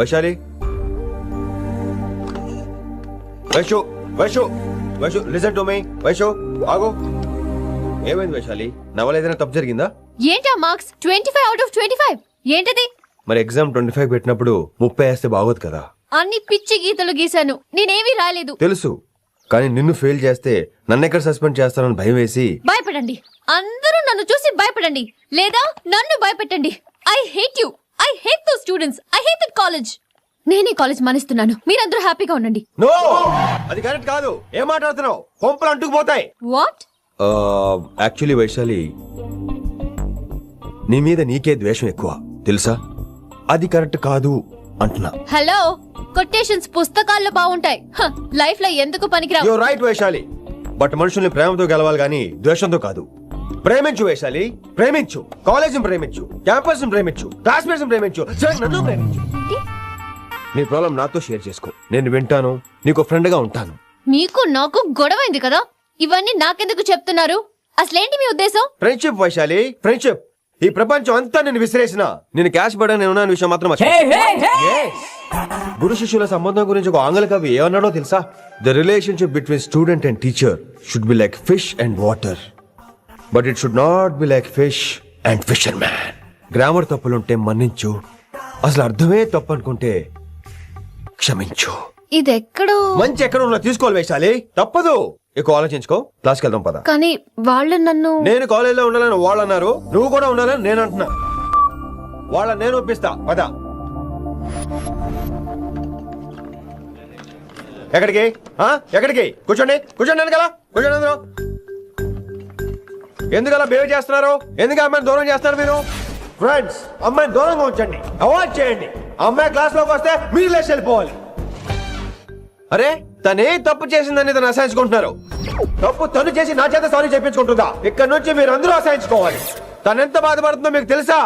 Vaishali, Vaishu Vaishu Vaishu listen to me. Vaishu ఆగు. ఏమైంది వైశాలి? నా వల్ల ఏదైనా తప్పు జరిగిందా? ఏంటా మార్క్స్ 25 out of 25? ఏంటది? మరి ఎగ్జామ్ 25 పెట్టినప్పుడు 30 వేస్తే బాగోదు కదా. అన్ని పిచ్చి గీతలు గీశాను, నేనేమీ రాలేదు. తెలుసు, కానీ నిన్ను ఫెయిల్ చేస్తే నన్నెక్కడ సస్పెండ్ చేస్తానని భయం వేసి. భయపడండి, అందరూ నన్ను చూసి భయపడండి, లేదా నన్ను భయపెట్టండి. I hate you, I hate those students, I hate that college. నేనే కాలేజ్ మానేస్తున్నాను, మీరందరూ హ్యాపీగా ఉండండి. నో, అది కరెక్ట్ కాదు. ఏం మాట్లాడుతున్నావు? కొంపలు అంటుకుపోతాయి. వాట్? యాక్చువల్లీ వైశాలి, నీ మీద నీకే ద్వేషం ఎక్కువ తెలుసా? అది కరెక్ట్ కాదు అంటున్నా. హలో, కొటేషన్స్ పుస్తకాల్లో బాగుంటాయి, లైఫ్ లో ఎందుకు పనికిరావు. యు రైట్ వైశాలి, బట్ మనుషుల్ని ప్రేమతో గెలవాలి గానీ ద్వేషంతో కాదు. ప్రేమించు వైశాలి, ప్రేమించు. కాలేజీని ప్రేమించు, క్యాంపస్ ప్రేమించు, క్లాస్మేట్స్ ప్రేమించు, నన్ను ప్రేమించు. నీ ప్రాబ్లం నాతో షేర్ చేసుకో, నేను వింటాను, నీకు ఫ్రెండ్ గా ఉంటాను. మీకు నాకు గొడవైంది కదా, ఇవన్నీ నాకెందుకు చెప్తున్నారు? అసలేంటి మీ ఉద్దేశం? Friendship Vaishali, friendship. ఈ ప్రపంచం అంతా నేను విసిరేసిన నేను క్యాష్ పడని ఉన్న విషయం మాత్రం గురు శిష్యుల సంబంధం గురించి ఒక ఆంగ్ల కవి ఏమన్నాడో తెలుసా? The relationship between student and teacher should be like fish and water, but it should not be like fish and fisherman. Grammar తప్పులుంటే మన్నించు, అసలు అర్థమే తప్పు అనుకుంటే క్షమించు. ఇది ఎక్కడో మంచి ఎక్కడ ఉన్నా తీసుకోవాలి వైశాలి, తప్పదు. ఎక్కువ ఆలోచించుకో, క్లాస్కి వెళ్దాం పద. కానీ వాళ్ళు నన్ను. నేను కాలేజీలో ఉండాలని వాళ్ళు అన్నారు, నువ్వు కూడా ఉండాలని నేను అంటున్నా. వాళ్ళని నేను ఒప్పిస్తా, పద. ఎక్కడికి? ఎక్కడికి? కూర్చోండి, కూర్చోండి. ఎందుకలా కూర్చోండి అందరూ. ఎందుకలా బిహేవ్ చేస్తున్నారు? ఎందుకు అమ్మాయిని దూరం చేస్తున్నారు మీరు? ఫ్రెండ్స్, అమ్మాయిని దూరంగా ఉంచండి, అవాయిడ్ చేయండి. అమ్మాయి క్లాస్ లోకి వస్తే మీరు లేచి వెళ్ళిపోవాలి. అరే, తనే తప్పు చేసిందని తను అసహించుకుంటున్నారు. తప్పు తను చేసి నా చేత సారీ చెప్పించుకుంటుందా? ఇక్కడ నుంచి మీరు అందరూ అసహించుకోవాలి. తను ఎంత బాధపడుతుందో మీకు తెలుసా?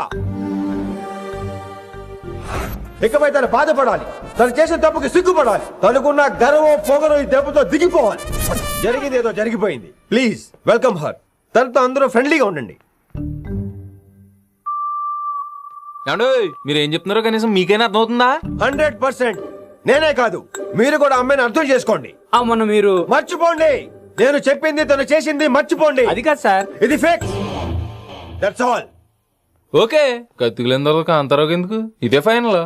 ఇకపై తను బాధపడాలి, తను చేసిన తప్పుకి సిగ్గుపడాలి. తనకున్న గర్వం పొగరు ఈ దెబ్బతో దిగిపోవాలి. జరిగింది ఏదో జరిగిపోయింది. Please welcome her. తనతో అందరూ ఫ్రెండ్లీగా ఉండండి. మీరు ఏం చెప్తున్నారో కనీసం మీకైనా అర్థమవుతుందా? 100%. నేనే కాదు, మీరు కూడా అమ్మాయిని అర్థం చేసుకోండి. మొన్న మీరు మర్చిపోండి, నేను చెప్పింది తను చేసింది మర్చిపోండి. అది కాదు సార్, ఇది ఫేక్. That's all. ఓకే, కత్తిలేని తర్వాత కాంతారావు ఎందుకు? ఇదే ఫైనల్.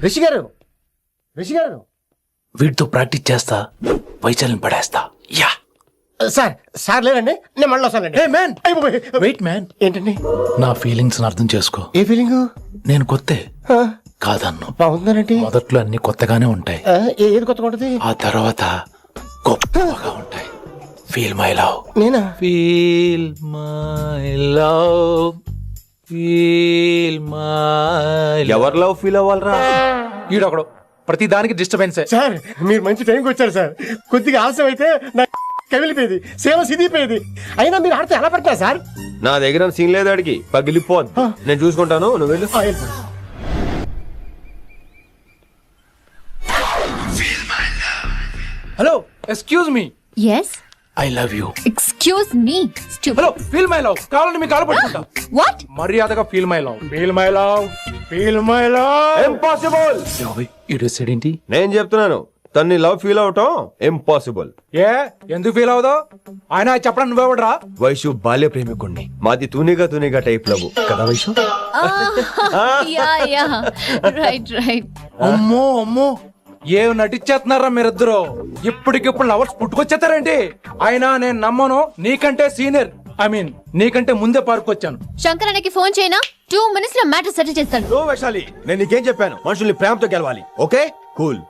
రిషి గారు, రిషి గారు, వీటితో ప్రాక్టీస్ చేస్తా, వైశాలిని పడేస్తా. యా సార్, సార్ లేదండి, నేను మళ్ళీ వస్తానండి. వెయిట్ మ్యాన్, ఏంటండి? నా ఫీలింగ్స్ అర్థం చేసుకో. ఏ ఫీలింగ్? నేను కొత్తే కాదన్ను. బాగుందనండి. మొదట్లో అన్ని కొత్తగానే ఉంటాయి, ఏది కొత్తగా ఉంటది? ఆ తర్వాత గొప్పగా ఉంటాయి. Feel my love. నేనా? Feel my love, feel my. ఎవరి లవ్ ఫీల్ అవ్వాలరా? ఈడొకడు ప్రతి దానికి డిస్టర్బెన్స్. సార్, మీరు మంచి టైంకి వచ్చారు సార్. కొద్దిగా ఆలస్యం అయితే నా కమిలిపోయేది, సేవ సిదిపోయేది. అయినా మీరు ఆడితే ఎలా పడతా సార్? నా దగ్గర సీన్ లేదు, అడిగి పగిలిపోద్ది. నేను చూసుకుంటాను, నువ్వు వెళ్ళు. Hello, excuse me. yes I love you. excuse me stupid. Hello, feel my love. కావాలంటే మీకు కాలు పట్టుకుంటా. what? మర్యాదగా feel my love. Feel my love, feel my love. Impossible. ఇటు సైడ్ ఏంటి? నేను చెప్తున్నాను, తన్ని లవ్ ఫీల్ అవటం ఇంపాసిబుల్. ఏ ఎందుకు ఫీల్ అవుదావు? ఆయన చెప్పడం నువ్వెవడరా? వైషు బాల్య ప్రేమికుణ్ణి, మాది తూనిగా తూనిగా టైప్ లవ్ కదా వైషు? yeah right. అమ్మో అమ్మో, ఏం నటించేస్తున్నారా మీరిద్దరు? ఇప్పటికిప్పుడు లవర్స్ పుట్టుకొచ్చేస్తారేంటి? అయినా నేను నమ్మను, నీకంటే సీనియర్, ఐ మీన్ నీకంటే ముందే పార్కొచ్చాను. శంకరానికి ఫోన్ చేయనా? 2 minutes లో మ్యాటర్ సెటిల్ చేస్తాను. నో వైశాలి, నేను నీకేం చెప్పాను? మనుషుల్ని ప్రేమతో గెలవాలి. Okay cool.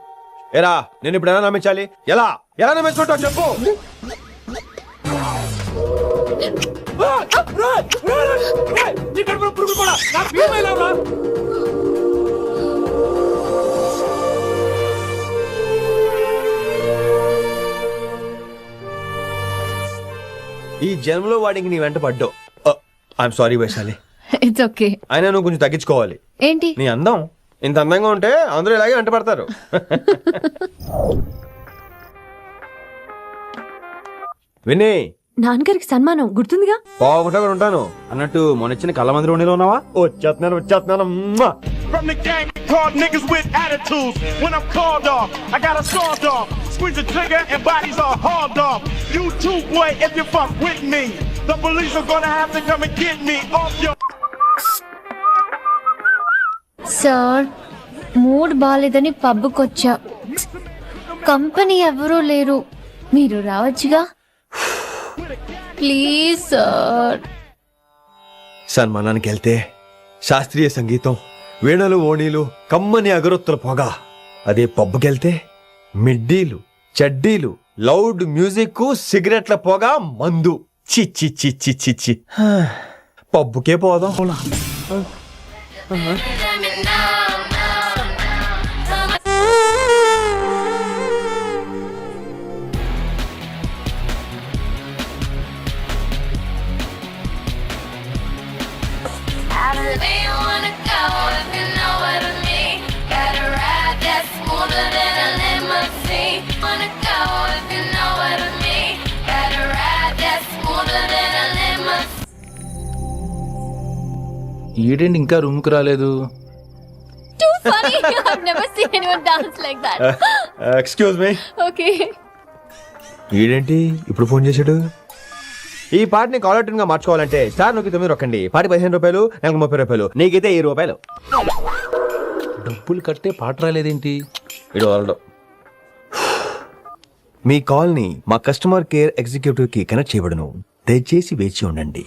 ఎరా, నేను ఇప్పుడు ఎలా నమ్మించాలి? ఎలా ఎలా నమ్మించుకుంటావు చెప్పు. ఈ జన్మలో వాడికి నీ వెంట పడ్డావు. I'm sorry Vaishali. It's okay. అయినా నువ్వు కొంచెం తగ్గించుకోవాలి. ఏంటి? నీ అందం. ఇంత అందంగా ఉంటే అందరూ ఇలాగే వెంట పడతారు. విని నాన్నగారికి సన్మానం గుర్తుందిగా? బాగుంటా ఉంటాను అన్నట్టు మొన్నొచ్చిన కళ్ళమంది రోణిలో ఉన్నావా? వచ్చేస్తున్నాను From the gang called niggas with attitudes. When I'm called off, I got a sawed off. Squeeze the trigger and bodies are hauled off. You too, boy, if you fuck with me. The police are gonna have to come and get me off your. Sir, mood బాలేదని పబ్కొచ్చా. Company ఎవరూ లేరు, మీరు రావచ్చుగా. Please sir. సన్మానానికి వెళ్తే శాస్త్రీయ సంగీతం, వీణలు, ఓణీలు, కమ్మని అగరొత్తుల పొగ. అదే పబ్కెళ్తే మిడ్డీలు, చడ్డీలు, లౌడ్ మ్యూజిక్, సిగరెట్ల పొగ, మందు. చిచ్చి చిచ్చి చిచ్చి. పబ్బుకే పోదాం. They wanna go if you know what I mean. Got a ride that's smoother than a limousine. Wanna go if you know what I mean. Got a ride that's smoother than a limousine. ఈడేంటి ఇంకా room కి రాలేదు? Too funny. I've never seen anyone dance like that. Excuse me. Okay. ఈడేంటి ఇప్పుడు phone చేశాడు? ఈ పాటని caller tune గా మార్చుకోవాలంటే స్టార్ నొక్కి 9 రొక్కండి. పాటి 15 రూపాయలు, నెలకు 30 రూపాయలు, నీకైతే 10 రూపాయలు. డబ్బులు కట్టే పాట రాలేదేంటి? ఇడు వదలడు. మీ కాల్ ని మా కస్టమర్ కేర్ ఎగ్జిక్యూటివ్ కి కనెక్ట్ చేయబడును. దయచేసి వేచి ఉండండి.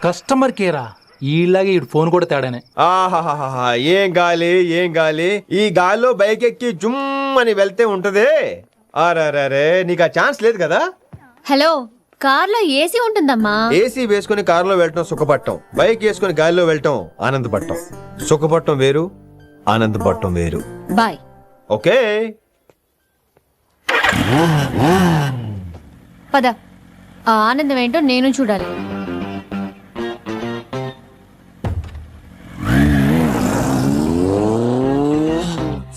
కస్టమర్ కేరా? ఈలాగే ఇటు ఫోన్ కూడా తేడానే. ఆహాహాహా, ఏం గాలి ఏం గాలి. ఈ గాలిలో బైక్ ఎక్కి జుమ్ అని వెళ్తే ఉంటదే. అరే నీకు ఆ ఛాన్స్ లేదు కదా. హలో, కార్లో ఏసీ ఉంటుందమ్మా. ఏసీ వేసుకుని కారులో వెళ్ళటం సుఖపట్టం, బైక్ వేసుకుని గాలిలో వెళ్ళటం ఆనందపట్టం. సుఖపట్టం వేరు, ఆనందపట్టం వేరు. బాయ్. ఓకే పద, ఆ ఆనందం ఏంటో నేను చూడాలి.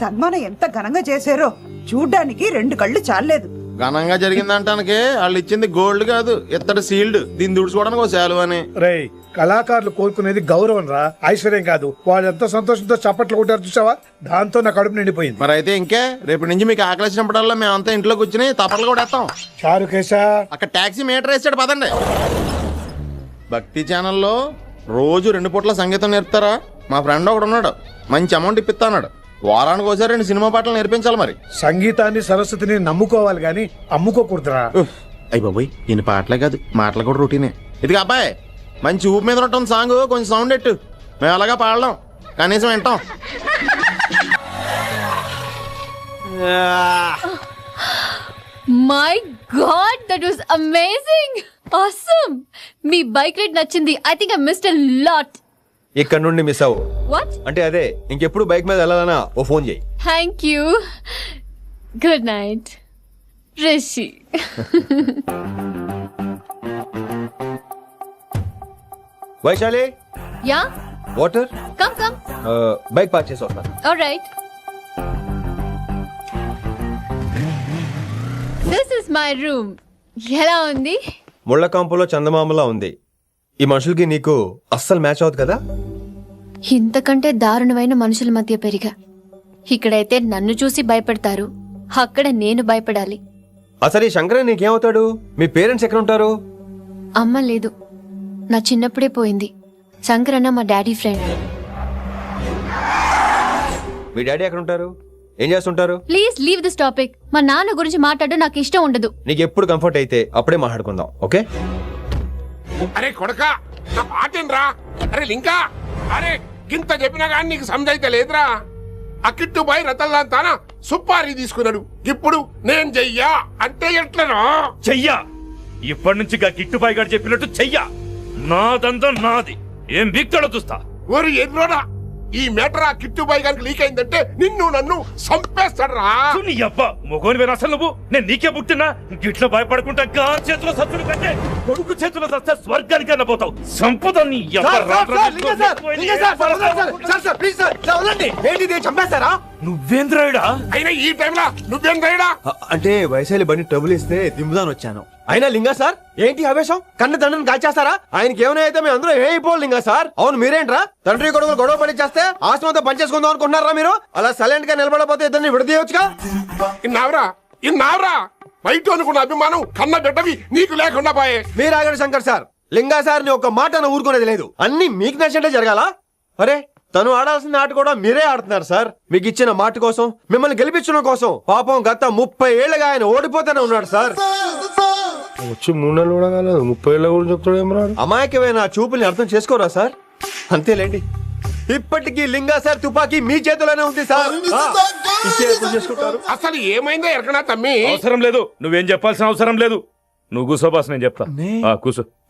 సన్మానం ఎంత ఘనంగా చేశారో చూడ్డానికి 2 కళ్ళు చాలలేదు. ఘనంగా జరిగిందంటానికి వాళ్ళు ఇచ్చింది గోల్డ్ కాదు, ఇత్తడి సీల్డ్. దీన్ని దుడుచుకోవడానికి ఒక శాలువ అని. రేయ్, కళాకారులు కోరుకునేది గౌరవం రా, ఐశ్వర్యం కాదు. వాళ్ళు ఎంత సంతోషంతో చప్పట్లు కొట్టారు చూసావా? దాంతో నా కడుపు నిండిపోయింది. మరి అయితే ఇంకే, రేపటి నుంచి మీకు ఆకలి వచ్చినప్పుడల్లా మేమంతా ఇంట్లో కూర్చుని తప్పట్లు కూడా వేస్తాం. చారుకేశా, అక్కడ టాక్సీ మీటర్ వేసాడు, పదండి. భక్తి ఛానల్లో రోజు 2 పూట్ల సంగీతం నేర్పుతారా? మా ఫ్రెండ్ ఒకడు ఉన్నాడు, మంచి అమౌంట్ ఇప్పిస్తా అన్నాడు. వారానికి ఒకసారి 2 సినిమా పాటలు నేర్పించాలి. మరి సంగీతాన్ని సరస్వతిని నమ్ముకోవాలి గాని అమ్ముకోకూడదురా. అయ్యి బాబోయ్, ఈయన పాటలే కాదు మాటలు కూడా రొటీనే. ఇదిగా అబ్బాయి, మంచి ఊపు మీద ఉంటుంది సాంగ్, కొంచెం సౌండ్ ఎట్టు. మేము అలాగా పాడలేం, కనీసం వింటాం. My god, that was amazing. Awesome. మీ బైక్ రైడ్ నచ్చింది. I think I missed a lot. ఇక్కడ నుండి మిస్ అవ్వు. వాట్? అంటే అదే, ఇంకెప్పుడు బైక్ మీద వెళ్ళాలన్నా ఓ ఫోన్ చేయి. Thank you. Good night Rishi. Vaishali, yeah, water. Come come. Bike park చేసి వస్తాను. Alright. This is my room. ఎలా ఉంది? ముళ్ళ కాంపులో చందమామలా ఉంది. ఈ మనుషులకి నీకు అస్సలు మ్యాచ్ అవుతుంది కదా. ఇంతకంటే దారుణమైన మనుషుల మధ్య పెరిగా. ఇక్కడైతే నన్ను చూసి భయపడతారు, అక్కడ నేను భయపడాలి. అసలు ఈ శంకరన్ నీకేమవుతాడు? మీ పేరెంట్స్ ఎక్కడ ఉంటారు? అమ్మ లేదు, నా చిన్నప్పుడే పోయింది. శంకరన్న మా డాడీ ఫ్రెండ్. మీ డాడీ ఎక్కడ ఉంటారు? ఏం చేస్తుంటారు? Please leave this topic. మా నాన్న గురించి మాట్లాడడం నాకు ఇష్టం ఉండదు. నీకు ఎప్పుడు కంఫర్ట్ అయితే అప్పుడే మాట్లాడుకుందాం, ఓకే? అరే కొడకా, నా పాటేనరా? అరే లింకా, అరే గింత చెప్పినా కానీ నీకు సమజైతే లేదురా. అకిట్టు బాయ్ రతల్లాంతానా సుపారీ తీసుకున్నాడు. ఇప్పుడు నేను చెయ్యా అంటే ఎట్లనో చెయ్యా. ఇప్పటి నుంచి గిట్టుబాయి గారు చెప్పినట్టు చెయ్యా. నాదంతా నాది. ఏం బిక్తాడో చూస్తా. ఓరి ఎర్రోడా, ఈ మేటర్ ఆ కిట్టుబాయ్ గారికి లీక్ అయిందంటే నిన్ను నన్ను చంపేస్తాడరా. నీ అబ్బా మొగోని వేరు అసలు నువ్వు. నేను నీకే పుట్టినా గిట్ల భయపడకుండా గాన్ చేతిలో సత్తుడు కంటే కొడుకు చేతిలో సస్తే స్వర్గానికి అన్నపోతావు. సంపద నీ చంపేస్తారా? నువ్వేంద్రాయుడా? అయినా ఈ టైంలో నువ్వేం రాయుడా? అంటే వైశాలి బండి ట్రబుల్ ఇస్తే దింపుదాని వచ్చాను. అయినా లింగా సార్ ఏంటి ఆవేశం? కన్న తండ్రిని కాల్చేస్తారా? ఆయనకి ఏమైనా అయితే మేము అందరూ ఏమైపోవాలి లింగా సార్. అవును మీరేంట్రా తండ్రి కొడుకులు గొడవ పడి చేస్తే ఆశ్రమంతో పనిచేసుకుందాం అనుకుంటున్నారా మీరు? అలా సైలెంట్ గా నిలబడపోతే ఇద్దరిని విడదీయొచ్చుగా. ఇన్నావురా బయట అనుకున్న అభిమానం కన్న బిడ్డవి నీకు లేకుండా పోయే. మీరు ఆగండి శంకర్ సార్. లింగా సార్ ని ఒక మాట ఊరుకునేది లేదు. అన్ని మీకు నచ్చినట్టే జరగాల. అరే తను ఆడాల్సిన ఆట కూడా మీరే ఆడుతున్నారు సార్. మీకు ఇచ్చిన మాట కోసం, మిమ్మల్ని గెలిపించడం కోసం పాపం గత 30 ఏళ్ళగా ఆయన ఓడిపోతూనే ఉన్నాడు సార్. వచ్చి 3 నెలలు కూడా కాలేదు 30 ఏళ్ళ కూడా చెప్తాడు ఏం రాడు. అమాయకమైన చూపుల్ని అర్థం చేసుకోరా సార్? అంతేలేండి. ఇప్పటికీ లింగా సార్ తుపాకీ మీ చేతిలోనే ఉంది సార్. ఇచ్చే అర్థం చేసుకుంటారు. అసలు ఏమైందో ఎరకనా తమ్మి? అవసరం లేదు, నువ్వేం చెప్పాల్సిన అవసరం లేదు. నువ్వు కూసో బాస్, నేను చెప్తా. కూసో.